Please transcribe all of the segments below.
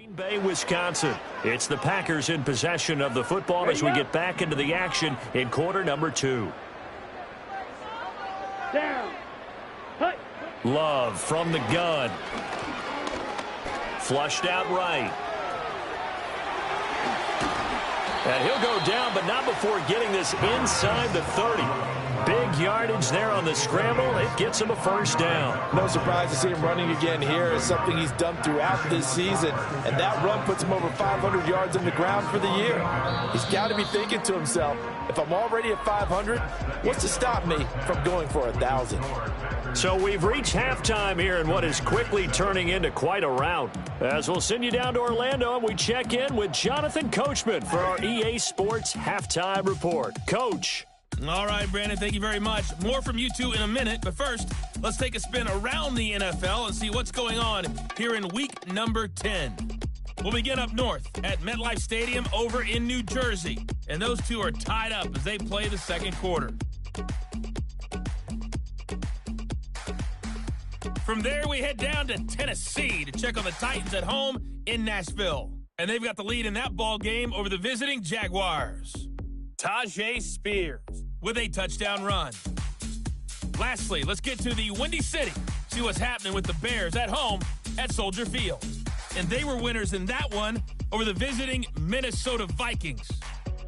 Green Bay, Wisconsin. It's the Packers in possession of the football as we get back into the action in quarter number 2. Down. Hut. Love from the gun. Flushed out right. And he'll go down, but not before getting this inside the 30. Big yardage there on the scramble. It gets him a first down. No surprise to see him running again here. It's something he's done throughout this season. And that run puts him over 500 yards on the ground for the year. He's got to be thinking to himself, if I'm already at 500, what's to stop me from going for 1,000? So we've reached halftime here in what is quickly turning into quite a rout. As we'll send you down to Orlando and we check in with Jonathan Coachman for our EA Sports Halftime Report. Coach. All right, Brandon, thank you very much. More from you two in a minute, but first, let's take a spin around the NFL and see what's going on here in week number 10. We'll begin up north at MetLife Stadium over in New Jersey, and those two are tied up as they play the second quarter. From there, we head down to Tennessee to check on the Titans at home in Nashville, and they've got the lead in that ball game over the visiting Jaguars. Tajay Spears with a touchdown run. Lastly, let's get to the Windy City, see what's happening with the Bears at home at Soldier Field. And they were winners in that one over the visiting Minnesota Vikings.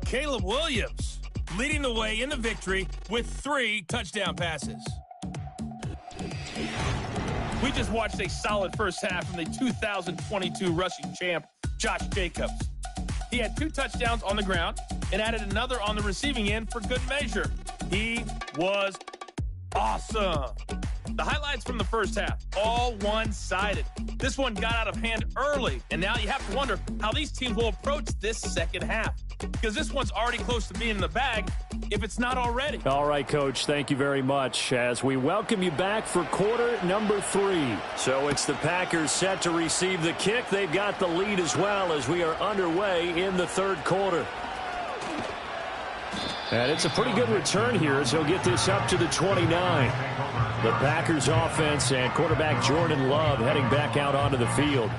Caleb Williams leading the way in the victory with 3 touchdown passes. We just watched a solid first half from the 2022 rushing champ, Josh Jacobs. He had 2 touchdowns on the ground and added another on the receiving end for good measure. He was awesome. The highlights from the first half, all one-sided. This one got out of hand early, and now you have to wonder how these teams will approach this second half, because this one's already close to being in the bag, if it's not already. All right, Coach, thank you very much as we welcome you back for quarter number 3. So it's the Packers set to receive the kick. They've got the lead as well as we are underway in the third quarter. And it's a pretty good return here as he'll get this up to the 29. The Packers offense and quarterback Jordan Love heading back out onto the field.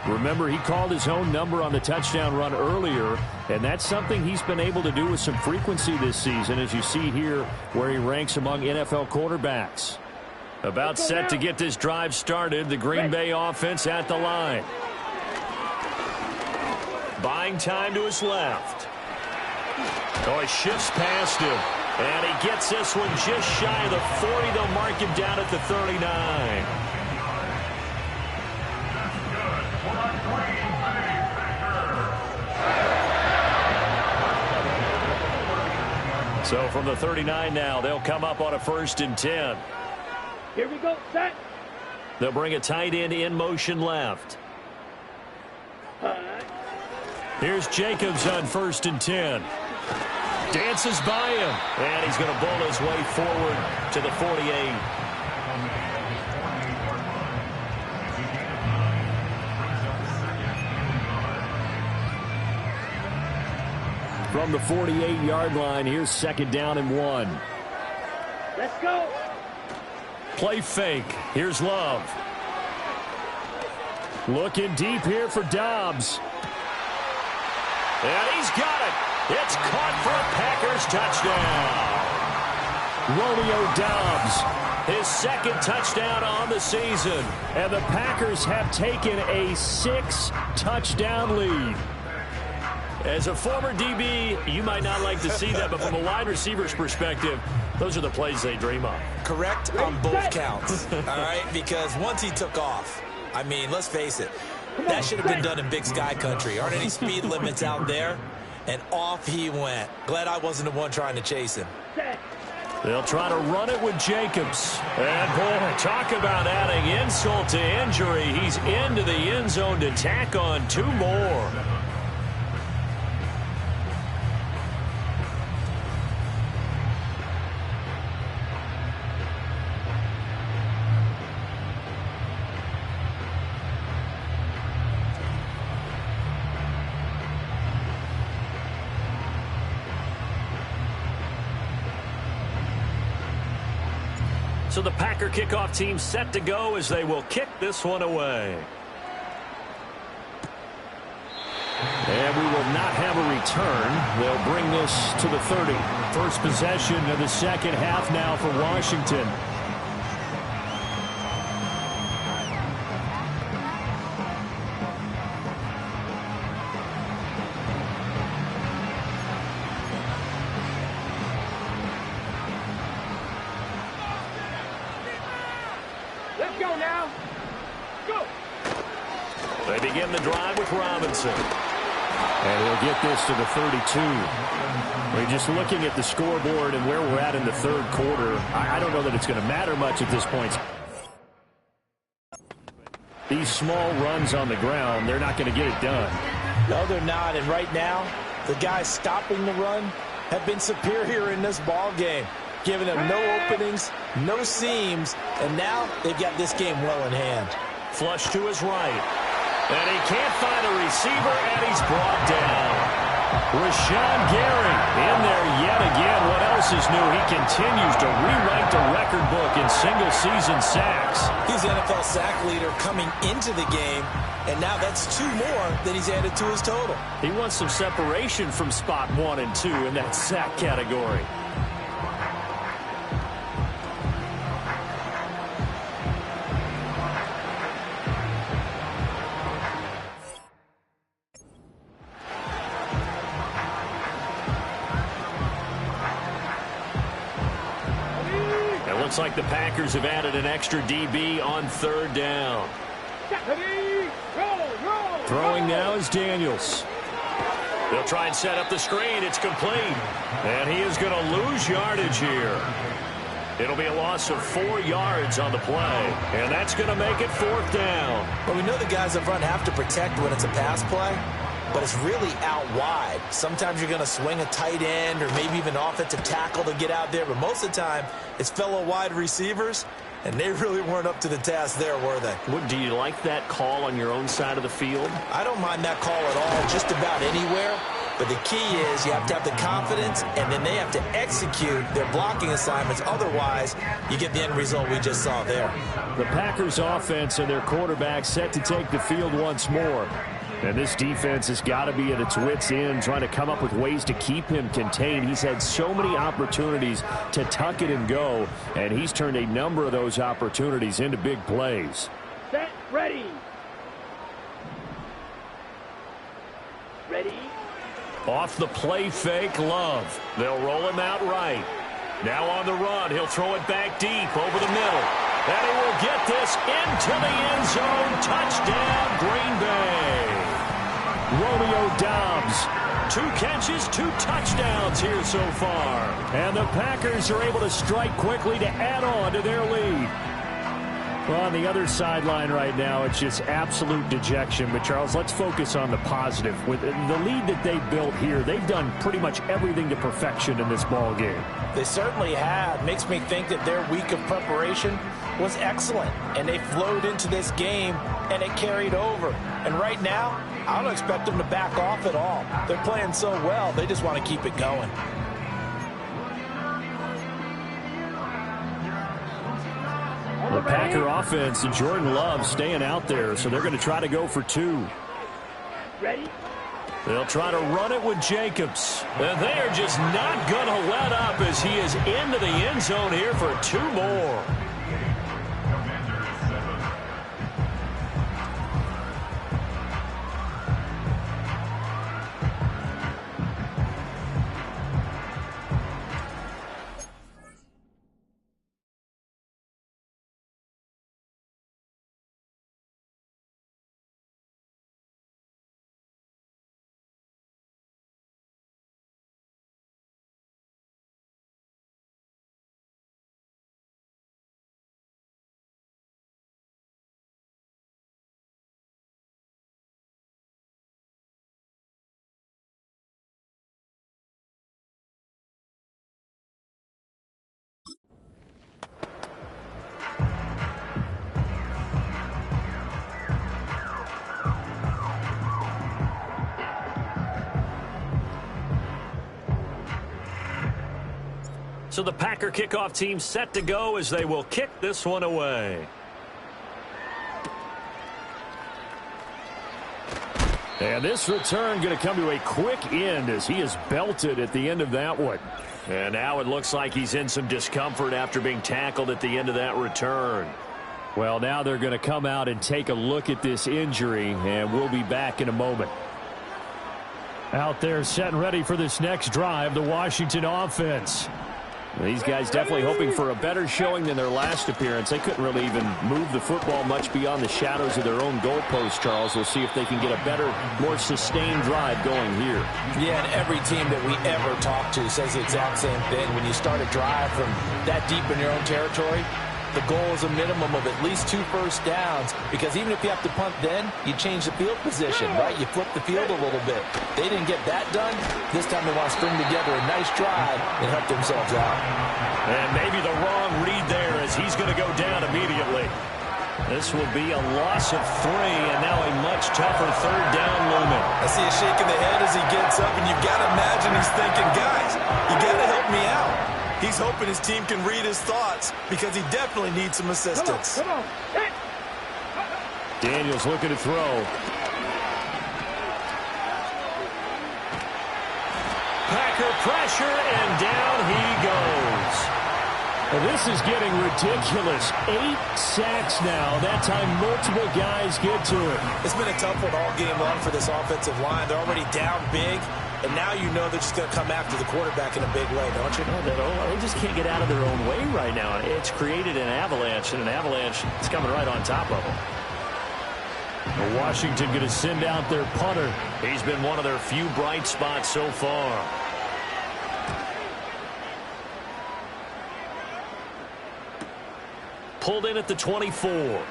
Remember, he called his own number on the touchdown run earlier, and that's something he's been able to do with some frequency this season, as you see here where he ranks among NFL quarterbacks. About set to get this drive started, the Green Bay offense at the line. Buying time to his left. Oh, he shifts past him, and he gets this one just shy of the 40. They'll mark him down at the 39. So from the 39 now, they'll come up on a 1st and 10. Here we go, set. They'll bring a tight end in motion left. Here's Jacobs on 1st and 10. Dances by him, and he's going to bowl his way forward to the 48. From the 48-yard line, here's 2nd down and 1. Let's go. Play fake. Here's Love. Looking deep here for Dobbs. And he's got it. It's caught for a Packers touchdown. Romeo Dobbs, his 2nd touchdown on the season. And the Packers have taken a 6-touchdown lead. As a former DB, you might not like to see that, but from a wide receiver's perspective, those are the plays they dream of. Correct on both counts, all right? Because once he took off, I mean, let's face it, that should have been done in Big Sky Country. Aren't any speed limits out there? And off he went. Glad I wasn't the one trying to chase him. They'll try to run it with Jacobs. And, boy, talk about adding insult to injury. He's into the end zone to tack on 2 more. So the Packer kickoff team set to go as they will kick this one away. not have a return. They'll bring this to the 30. First possession of the second half now for Washington. Let's go now. Go. They begin the drive with Robinson. And he'll get this to the 32. We're just looking at the scoreboard and where we're at in the third quarter. I don't know that it's going to matter much at this point. These small runs on the ground, they're not going to get it done. No, they're not. And right now, the guys stopping the run have been superior in this ball game, giving them no openings, no seams, and now they've got this game well in hand. Flush to his right. And he can't find a receiver, and he's brought down. Rashawn Gary in there yet again. What else is new? He continues to rewrite the record book in single-season sacks. He's the NFL sack leader coming into the game, and now that's 2 more that he's added to his total. He wants some separation from spot 1 and 2 in that sack category. Looks like the Packers have added an extra DB on third down. Throwing now is Daniels. They'll try and set up the screen. It's complete. And he is going to lose yardage here. It'll be a loss of 4 yards on the play. And that's going to make it 4th down. Well, we know the guys up front have to protect when it's a pass play, but it's really out wide. Sometimes you're going to swing a tight end or maybe even offensive tackle to get out there, but most of the time it's fellow wide receivers, and they really weren't up to the task there, were they? Do you like that call on your own side of the field? I don't mind that call at all, just about anywhere. But the key is you have to have the confidence, and then they have to execute their blocking assignments. Otherwise, you get the end result we just saw there. The Packers offense and their quarterback set to take the field once more. And this defense has got to be at its wits' end, trying to come up with ways to keep him contained. He's had so many opportunities to tuck it and go, and he's turned a number of those opportunities into big plays. Set, ready. Ready. Off the play fake, Love. They'll roll him out right. Now on the run, he'll throw it back deep over the middle. And he will get this into the end zone. Touchdown, Green Bay. Romeo Doubs, 2 catches, 2 touchdowns here so far. And the Packers are able to strike quickly to add on to their lead. Well, on the other sideline right now, it's just absolute dejection. But, Charles, let's focus on the positive. With the lead that they built here, they've done pretty much everything to perfection in this ball game. They certainly have. Makes me think that their week of preparation was excellent. And they flowed into this game, and it carried over. And right now, I don't expect them to back off at all. They're playing so well, they just want to keep it going. The Packer offense and Jordan Love staying out there, so they're going to try to go for 2. Ready. They'll try to run it with Jacobs. And they're just not going to let up as he is into the end zone here for 2 more. So the Packer kickoff team set to go as they will kick this one away. And this return going to come to a quick end as he is belted at the end of that one. And now it looks like he's in some discomfort after being tackled at the end of that return. Well, now they're going to come out and take a look at this injury, and we'll be back in a moment. Out there set and ready for this next drive, the Washington offense. These guys definitely hoping for a better showing than their last appearance. They couldn't really even move the football much beyond the shadows of their own goalpost, Charles. We'll see if they can get a better, more sustained drive going here. Yeah, and every team that we ever talk to says the exact same thing. When you start a drive from that deep in your own territory, the goal is a minimum of at least 2 first downs, because even if you have to punt then, you change the field position, right? You flip the field a little bit. They didn't get that done. This time they want to string together a nice drive and help themselves out. And maybe the wrong read there as he's going to go down immediately. This will be a loss of 3, and now a much tougher third down looming. I see a shake in the head as he gets up, and you've got to imagine he's thinking, guys, you got to help me out. He's hoping his team can read his thoughts because he definitely needs some assistance. Come on. Hit. Daniels looking to throw. Packer pressure, and down he goes. Well, this is getting ridiculous. 8 sacks now. That time multiple guys get to it. It's been a tough one all game long for this offensive line. They're already down big. And now you know they're just going to come after the quarterback in a big way, don't you? No, they just can't get out of their own way right now. It's created an avalanche, and an avalanche is coming right on top of them. Well, Washington going to send out their punter. He's been one of their few bright spots so far. Pulled in at the 24.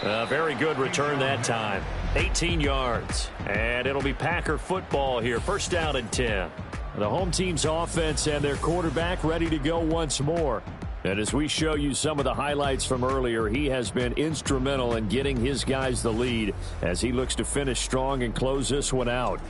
A very good return that time. 18 yards. And it'll be Packer football here. First down and 10. The home team's offense and their quarterback ready to go once more. And as we show you some of the highlights from earlier, he has been instrumental in getting his guys the lead as he looks to finish strong and close this one out.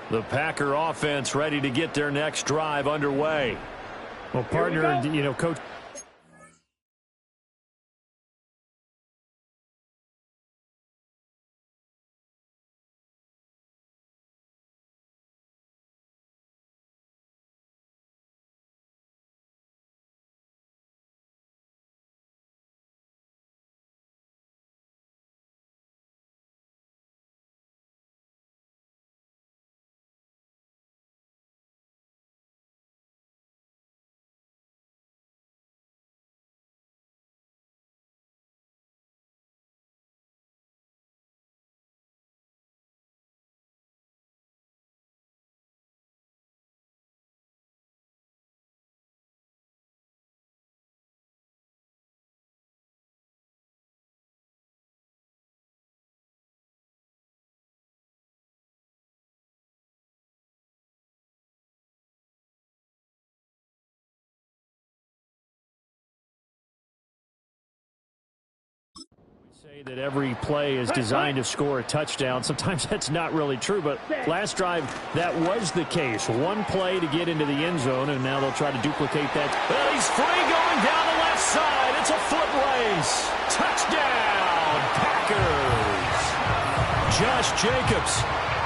The Packer offense ready to get their next drive underway. Well, partner, you know, Coach. Say that every play is designed to score a touchdown. Sometimes that's not really true, but last drive, that was the case. One play to get into the end zone, and now they'll try to duplicate that. Well, he's free going down the left side. It's a foot race. Touchdown, Packers. Josh Jacobs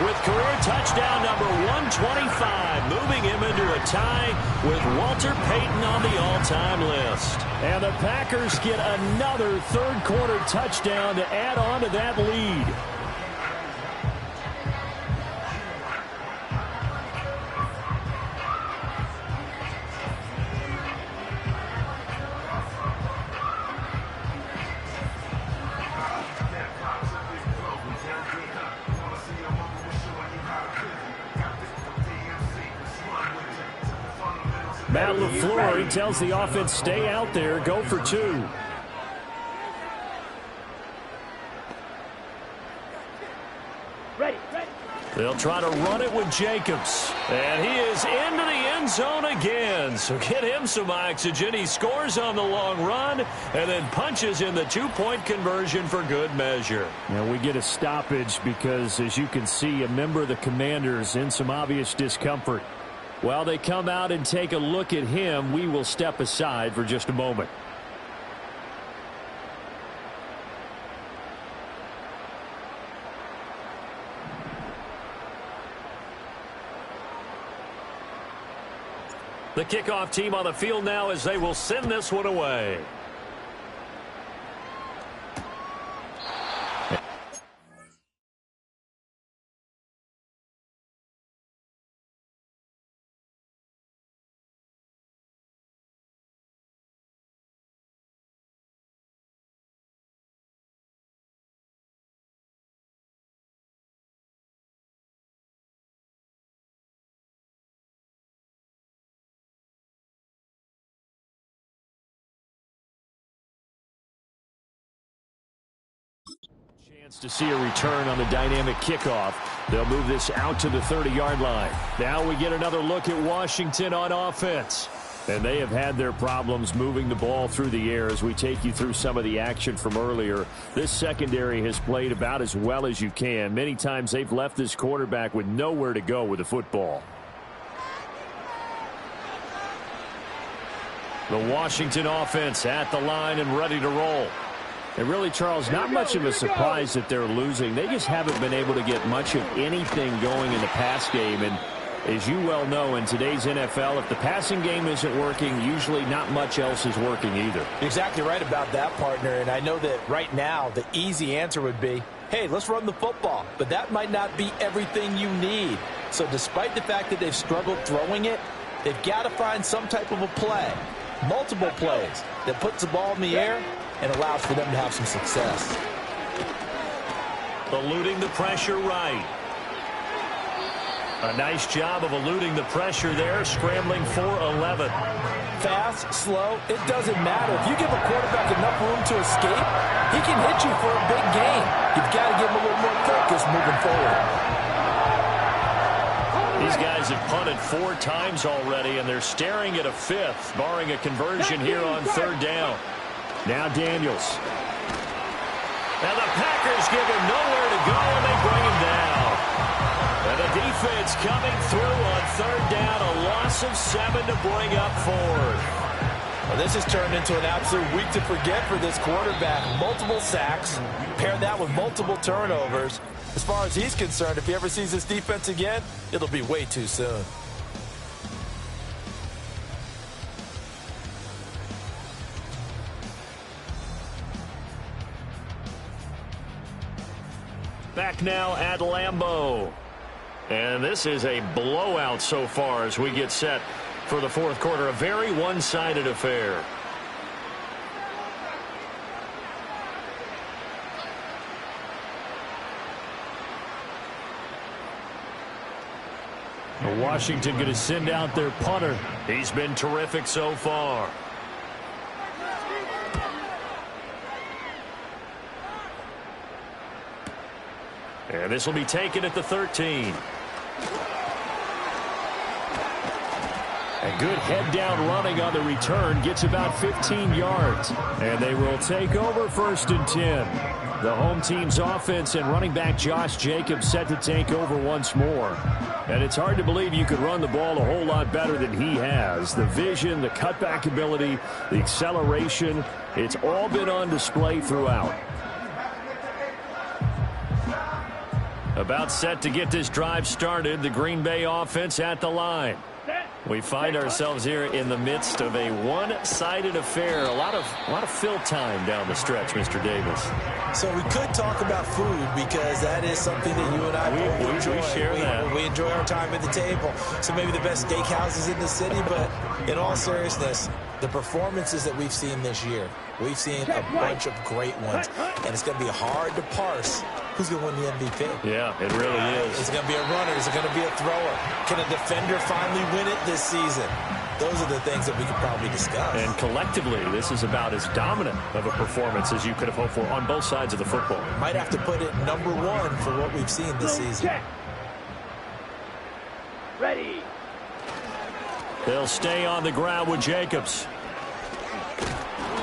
with career touchdown number 125, moving him into a tie with Walter Payton on the all-time list. And the Packers get another third-quarter touchdown to add on to that lead. Matt LaFleur, he tells the offense, stay out there, go for 2. Ready. They'll try to run it with Jacobs. And he is into the end zone again. So get him some oxygen. He scores on the long run and then punches in the two-point conversion for good measure. Now we get a stoppage because, as you can see, a member of the Commanders in some obvious discomfort. While they come out and take a look at him, we will step aside for just a moment. The kickoff team on the field now as they will send this one away. Chance to see a return on the dynamic kickoff. They'll move this out to the 30-yard line. Now we get another look at Washington on offense. And they have had their problems moving the ball through the air as we take you through some of the action from earlier. This secondary has played about as well as you can. Many times they've left this quarterback with nowhere to go with the football. The Washington offense at the line and ready to roll. And really, Charles, not much of a surprise that they're losing. They just haven't been able to get much of anything going in the pass game. And as you well know, in today's NFL, if the passing game isn't working, usually not much else is working either. Exactly right about that, partner. And I know that right now the easy answer would be, hey, let's run the football. But that might not be everything you need. So despite the fact that they've struggled throwing it, they've got to find some type of a play, multiple plays, that puts the ball in the air and allows for them to have some success. Eluding the pressure right. A nice job of eluding the pressure there, scrambling for 11. Fast, slow, it doesn't matter. If you give a quarterback enough room to escape, he can hit you for a big gain. You've got to give him a little more focus moving forward. These guys have punted 4 times already, and they're staring at a 5th, barring a conversion here on 3rd down. Now Daniels. Now the Packers give him nowhere to go, and they bring him down. And the defense coming through on 3rd down, a loss of 7 to bring up 4th. Well, this has turned into an absolute week to forget for this quarterback. Multiple sacks, pair that with multiple turnovers. As far as he's concerned, if he ever sees this defense again, it'll be way too soon. Back now at Lambeau. And this is a blowout so far as we get set for the 4th quarter. A very one-sided affair. Washington going to send out their punter. He's been terrific so far. And this will be taken at the 13. A good head-down running on the return. Gets about 15 yards. And they will take over 1st and 10. The home team's offense and running back Josh Jacobs set to take over once more. And it's hard to believe you could run the ball a whole lot better than he has. The vision, the cutback ability, the acceleration, it's all been on display throughout. About set to get this drive started. The Green Bay offense at the line. We find ourselves here in the midst of a one-sided affair. A lot of fill time down the stretch, Mr. Davis. So we could talk about food because that is something that you and I both enjoy. We share that. We enjoy our time at the table. So maybe the best steakhouses in the city, but in all seriousness, the performances that we've seen this year, we've seen a bunch of great ones, and it's going to be hard to parse who's going to win the MVP. Yeah, it really is. Is it going to be a runner? Is it going to be a thrower? Can a defender finally win it this season? Those are the things that we could probably discuss. And collectively, this is about as dominant of a performance as you could have hoped for on both sides of the football. Might have to put it #1 for what we've seen this season. ready. They'll stay on the ground with Jacobs.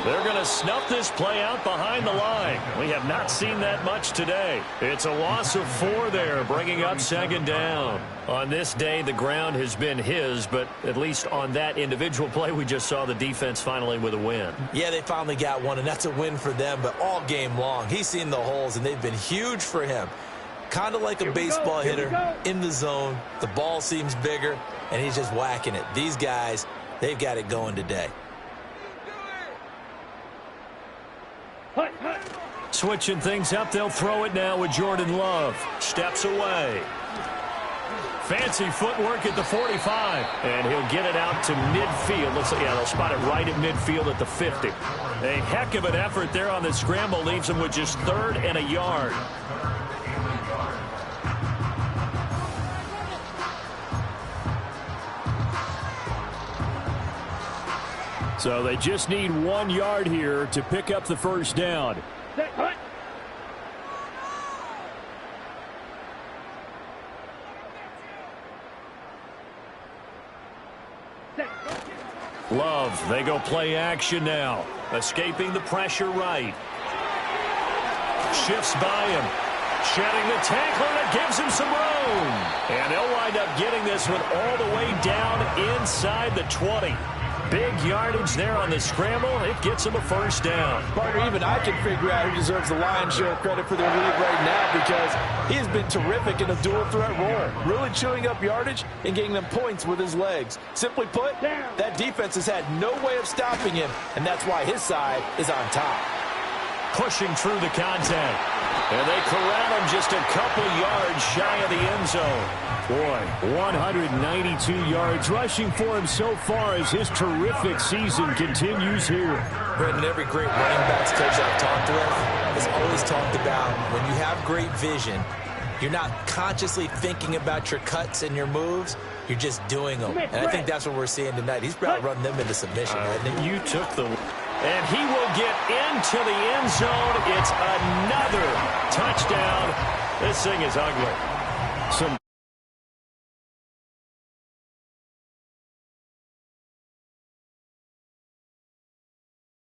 They're going to snuff this play out behind the line. We have not seen that much today. It's a loss of 4 there, bringing up second down. On this day, the ground has been his, but at least on that individual play, we just saw the defense finally with a win. Yeah, they finally got one, and that's a win for them, but all game long, he's seen the holes, and they've been huge for him. Kind of like a baseball hitter in the zone. The ball seems bigger, and he's just whacking it. These guys, they've got it going today. Switching things up, they'll throw it now with Jordan Love. Steps away. Fancy footwork at the 45. And he'll get it out to midfield. Looks like, yeah, they'll spot it right at midfield at the 50. A heck of an effort there on the scramble. Leaves him with just 3rd and a yard. So they just need 1 yard here to pick up the first down. Love, they go play action now. Escaping the pressure right. Shifts by him. Shedding the tackle, and it gives him some room. And they'll wind up getting this one all the way down inside the 20. Big yardage there on the scramble. It gets him a first down. Partner, even I can figure out who deserves the lion's share of credit for their lead right now, because he has been terrific in a dual threat role, really chewing up yardage and getting them points with his legs. Simply put, that defense has had no way of stopping him, and that's why his side is on top. Pushing through the contact. And they corral him just a couple yards shy of the end zone. Boy, 192 yards rushing for him so far as his terrific season continues here. Brendan, every great running backs coach I've talked with has always talked about when you have great vision, you're not consciously thinking about your cuts and your moves. You're just doing them. And I think that's what we're seeing tonight. He's about running them into submission. You took the... And he will get into the end zone. It's another touchdown. This thing is ugly. Some